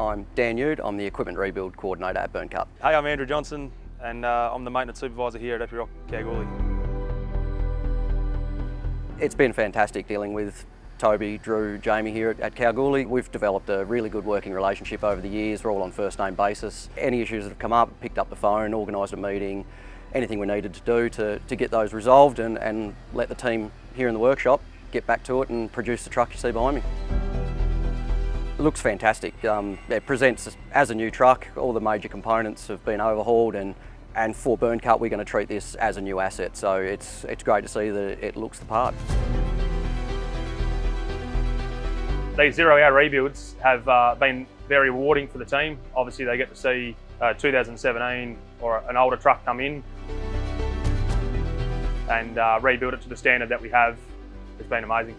I'm Dan Ude, I'm the Equipment Rebuild Coordinator at Byrnecut. Hey, I'm Andrew Johnson and I'm the Maintenance Supervisor here at Epirocc, Kalgoorlie. It's been fantastic dealing with Toby, Drew, Jamie here at Kalgoorlie. We've developed a really good working relationship over the years. We're all on first name basis. Any issues that have come up, picked up the phone, organised a meeting, anything we needed to do to get those resolved and let the team here in the workshop get back to it and produce the truck you see behind me. It looks fantastic. It presents as a new truck. All the major components have been overhauled and for Byrnecut we're going to treat this as a new asset. So it's great to see that it looks the part. These 0 hour rebuilds have been very rewarding for the team. Obviously they get to see 2017 or an older truck come in and rebuild it to the standard that we have. It's been amazing.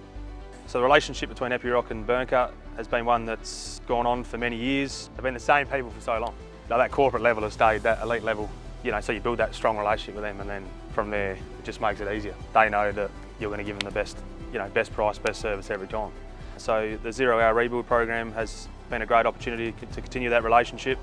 So the relationship between Epirocc and Byrnecut has been one that's gone on for many years. They've been the same people for so long. Now that corporate level has stayed, that elite level, so you build that strong relationship with them and then from there it just makes it easier. They know that you're going to give them the best, best price, best service every time. So the 0 hour rebuild program has been a great opportunity to continue that relationship